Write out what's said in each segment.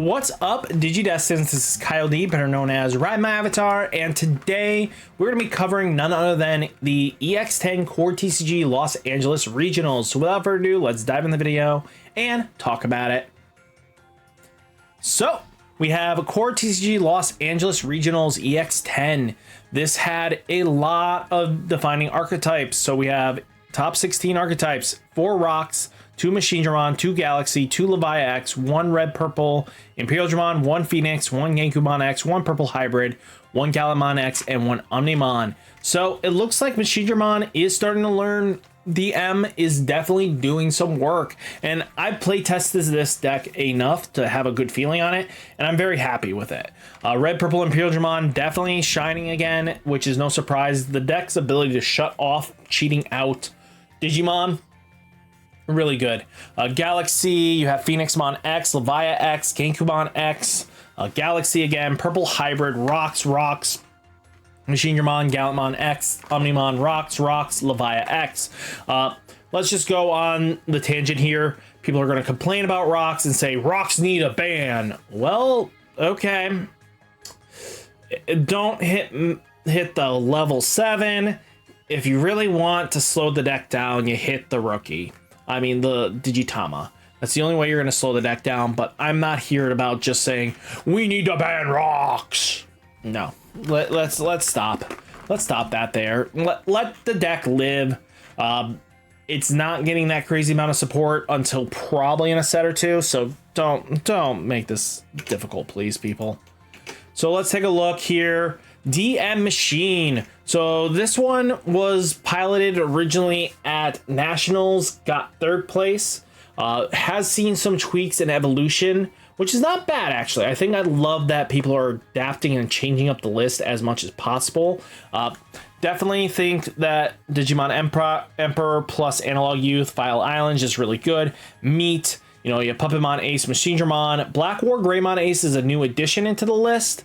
What's up, Digidestins? This is Kyle D, better known as RideMyAvatar, and today we're going to be covering none other than the EX-10 CoreTCG Los Angeles Regionals. So without further ado, let's dive in the video and talk about it. So we have a CoreTCG Los Angeles Regionals EX-10. This had a lot of defining archetypes. So we have top 16 archetypes, 4 rocks, 2 Machine Dramon, 2 Galaxy, 2 Leviathan X, 1 Red Purple Imperial Dramon, 1 Phoenix, 1 Genkumon X, 1 Purple Hybrid, 1 Gallimon X, and 1 Omnimon. So it looks like Machine Dramon is starting to learn. The M is definitely doing some work, and I play tested this deck enough to have a good feeling on it, and I'm very happy with it. Red Purple Imperial Dramon definitely shining again, which is no surprise. The deck's ability to shut off cheating out Digimon, really good. Galaxy, you have Phoenixmon X, Leviathan X, Genkumon X, Galaxy again, Purple Hybrid, Rocks, Machine Dramon, Gallimon X, Omnimon, Rocks, Leviathan X. Let's just go on the tangent here. People are going to complain about Rocks and say, Rocks need a ban. Well, okay. Don't hit the level 7. If you really want to slow the deck down, you hit the rookie. I mean, the Digitama. That's the only way you're going to slow the deck down, but I'm not here about just saying, we need to ban Rocks. No, let's stop. Let's stop that there. Let the deck live. It's not getting that crazy amount of support until probably in a set or two, so don't make this difficult, please, people. So let's take a look here. DM Machine. So this one was piloted originally at Nationals, got 3rd place. Has seen some tweaks and evolution, which is not bad, actually. I think I love that people are adapting and changing up the list as much as possible. Definitely think that Digimon Emperor plus Analog Youth, File Islands is really good. Meat, you know, you have Puppetmon Ace, Machine Dramon. Black War Greymon Ace is a new addition into the list.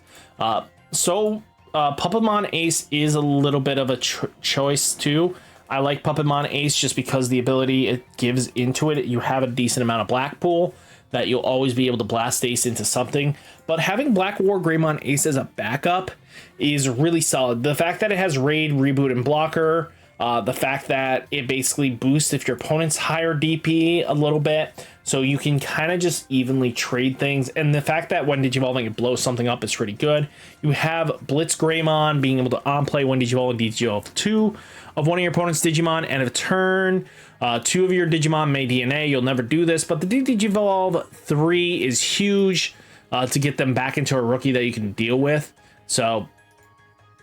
Puppetmon Ace is a little bit of a choice too. I like Puppetmon Ace just because the ability it gives into it, you have a decent amount of black pool that you'll always be able to blast Ace into something. But having Black War Greymon Ace as a backup is really solid. The fact that it has Raid, Reboot, and Blocker, the fact that it basically boosts if your opponent's higher DP a little bit, so you can kind of just evenly trade things, and the fact that when Digivolving it blows something up is pretty good. You have Blitz Greymon being able to on-play when Digivolving Digivolve 2 of one of your opponent's Digimon, and if a turn 2 of your Digimon may DNA. You'll never do this, but the Digivolve 3 is huge to get them back into a rookie that you can deal with. So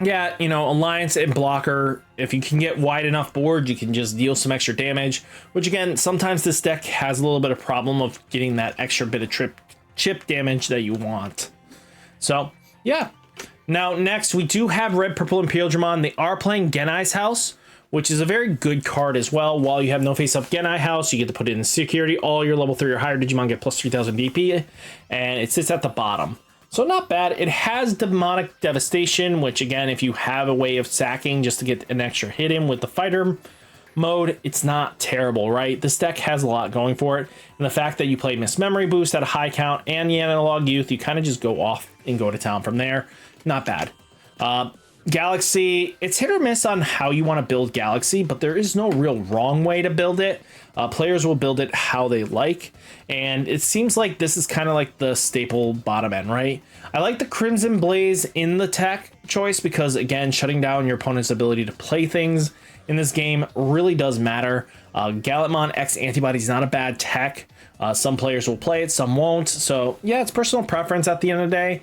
yeah, you know, Alliance and Blocker, if you can get wide enough board, you can just deal some extra damage, which again, sometimes this deck has a little bit of problem of getting that extra bit of chip damage that you want. So yeah. Now next, we do have Red Purple Imperial Dramon. They are playing Genai's House, which is a very good card as well. While you have no face-up Genai House, you get to put it in security. All your level 3 or higher Digimon get plus 3,000 DP, and it sits at the bottom. So not bad. It has Demonic Devastation, which again, if you have a way of sacking just to get an extra hit in with the fighter mode, it's not terrible, right? This deck has a lot going for it. And the fact that you play Miss Memory Boost at a high count and the Analog Youth, you kind of just go off and go to town from there. Not bad. Galaxy, it's hit or miss on how you want to build Galaxy, but there is no real wrong way to build it. Players will build it how they like, and it seems like this is kind of like the staple bottom end, right? I like the Crimson Blaze in the tech choice because, again, shutting down your opponent's ability to play things in this game really does matter. Gallimon X Antibody is not a bad tech. Some players will play it, some won't. So yeah, it's personal preference at the end of the day.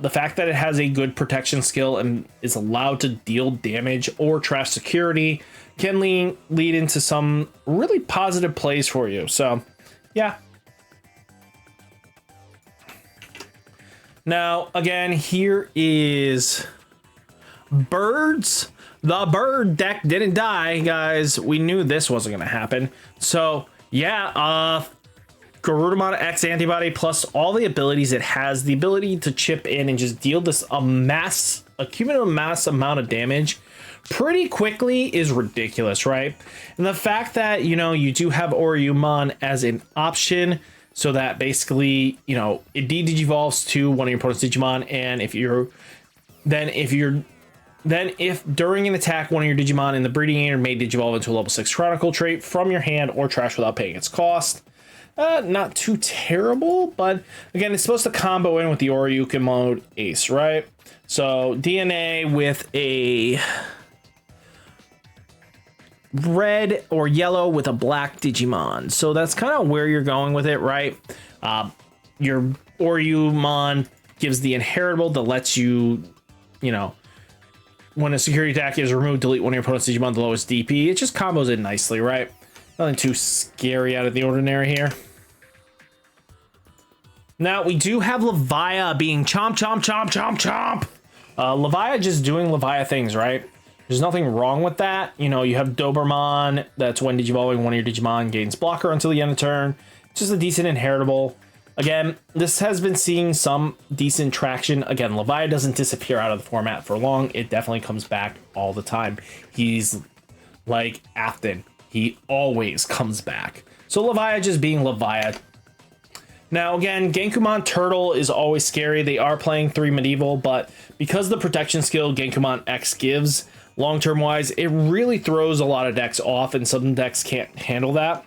The fact that it has a good protection skill and is allowed to deal damage or trash security can lead into some really positive plays for you. So yeah. Now, again, here is Birds. The bird deck didn't die, guys. We knew this wasn't going to happen. So yeah, Garudamon X Antibody plus all the abilities it has, the ability to chip in and just deal this a cumulative mass amount of damage pretty quickly is ridiculous, right? And the fact that, you know, you do have Oriumon as an option so that basically, you know, it de-digivolves to one of your opponent's Digimon, and if during an attack, one of your Digimon in the breeding area may digivolve into a level 6 Chronicle trait from your hand or trash without paying its cost. Not too terrible, but again, it's supposed to combo in with the Oryuken mode Ace, right? So DNA with a red or yellow with a black Digimon. So that's kind of where you're going with it, right? Your Oryumon gives the inheritable that lets you, you know, when a security attack is removed, delete one of your opponent's Digimon the lowest DP. It just combos in nicely, right? Nothing too scary out of the ordinary here. Now, we do have Levia being chomp, chomp, chomp, chomp, chomp. Levia just doing Levia things, right? There's nothing wrong with that. You know, you have Doberman. That's when digivolving one of your Digimon gains blocker until the end of turn. It's just a decent inheritable. Again, this has been seeing some decent traction. Again, Levia doesn't disappear out of the format for long. It definitely comes back all the time. He's like Afton. He always comes back. So Levia just being Levia. Now, again, Genkumon Turtle is always scary. They are playing 3 Medieval, but because the protection skill Genkumon X gives, long-term wise, it really throws a lot of decks off, and some decks can't handle that.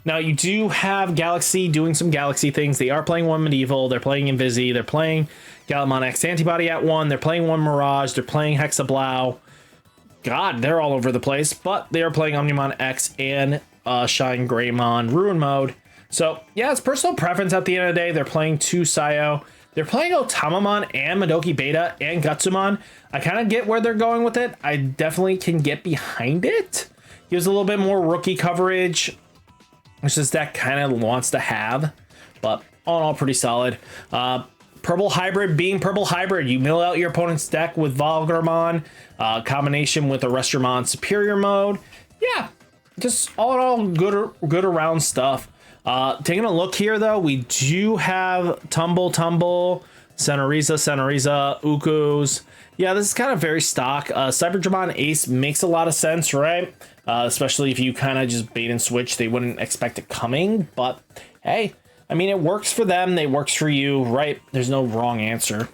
Now, you do have Galaxy doing some Galaxy things. They are playing 1 Medieval. They're playing Invisi. They're playing Gallimon X Antibody at 1. They're playing 1 Mirage. They're playing Hexablau. God, they're all over the place. But they are playing Omnimon X and Shine Greymon Ruin Mode. So, yeah, it's personal preference at the end of the day. They're playing 2 Sayo. They're playing Otamamon and Madoki Beta and Gutsumon. I kind of get where they're going with it. I definitely can get behind it. Gives a little bit more rookie coverage, which this deck kind of wants to have, but all in all, pretty solid. Purple Hybrid being Purple Hybrid, you mill out your opponent's deck with Volgarmon, combination with a Resturmon Superior mode. Yeah, just all in all, good around stuff. Taking a look here, though, we do have Tumble, Senoriza, Ukus. Yeah, this is kind of very stock. Cyberdramon Ace makes a lot of sense, right? Especially if you kind of just bait and switch. They wouldn't expect it coming, but hey, I mean, it works for them. It works for you, right? There's no wrong answer.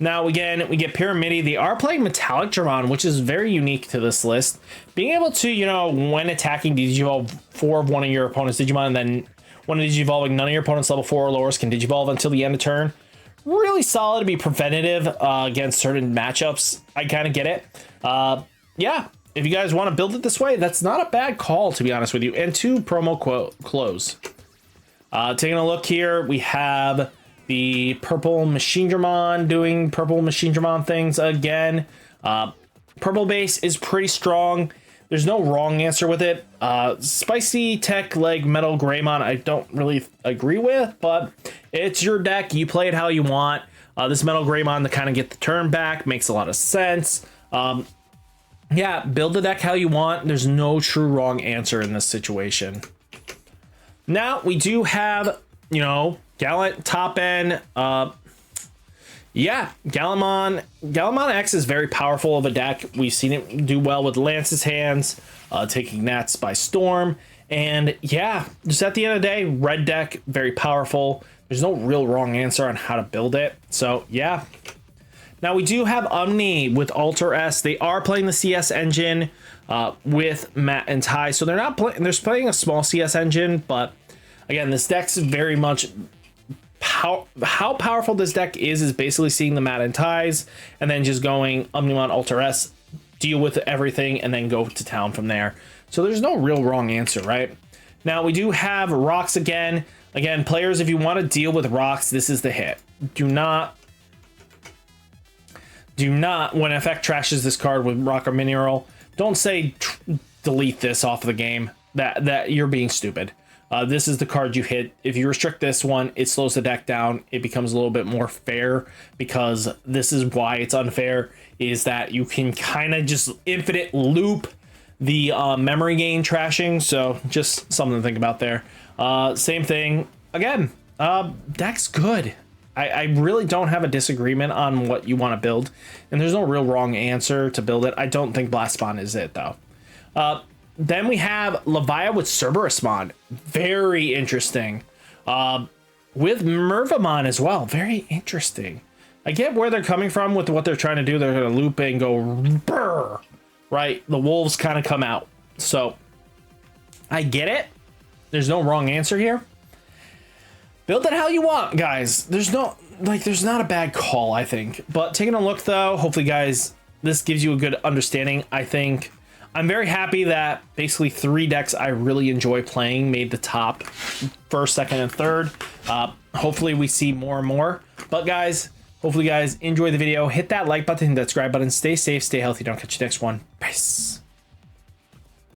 Now, again, we get Pyramidi. They are playing Metallic Dramon, which is very unique to this list. Being able to, you know, when attacking, digivolve 4 of one of your opponent's Digimon, and then when digivolving, none of your opponent's level 4 or lowers can digivolve until the end of turn. Really solid to be preventative against certain matchups. I kind of get it. Yeah, if you guys want to build it this way, that's not a bad call, to be honest with you. And 2 promo close. Taking a look here, we have the Purple Machine Dramon doing Purple Machine Dramon things again. Purple base is pretty strong. There's no wrong answer with it. Spicy Tech like Metal Greymon, I don't really agree with, but it's your deck. You play it how you want. This Metal Greymon to kind of get the turn back makes a lot of sense. Yeah, build the deck how you want. There's no true wrong answer in this situation. Now we do have, you know, Gallant top end. Yeah, Gallimon X is very powerful of a deck. We've seen it do well with Lance's hands, taking Nats by storm. And yeah, just at the end of the day, red deck, very powerful. There's no real wrong answer on how to build it. So yeah. Now we do have Omni with Alter S. They are playing the CS engine with Matt and Ty. So they're not playing, they're playing a small CS engine, but again, this deck's very much how powerful this deck is basically seeing the Matt and Ties and then just going Omnimon Alter S, deal with everything, and then go to town from there. So there's no real wrong answer, right? Now we do have Rocks again. Again, players, if you want to deal with Rocks, this is the hit. Do not, when effect trashes this card with Rock or Mineral, don't say delete this off of the game. That you're being stupid. This is the card you hit. If you restrict this one, it slows the deck down. It becomes a little bit more fair, because this is why it's unfair, is that you can kind of just infinite loop the memory gain trashing. So just something to think about there. Same thing. Again, deck's good. I really don't have a disagreement on what you want to build, and there's no real wrong answer to build it. I don't think Blast Spawn is it, though. Then we have Levia with Cerberusmon. Very interesting. With Mervamon as well. Very interesting. I get where they're coming from with what they're trying to do. They're going to loop and go brr, right? The wolves kind of come out. So I get it. There's no wrong answer here. Build it how you want, guys. There's not a bad call, I think. But taking a look though, hopefully guys, this gives you a good understanding. I think I'm very happy that basically 3 decks I really enjoy playing made the top first, second, and third. Hopefully we see more and more. But guys, hopefully you guys enjoy the video. Hit that like button, that subscribe button. Stay safe, stay healthy. Don't catch you next one. Peace.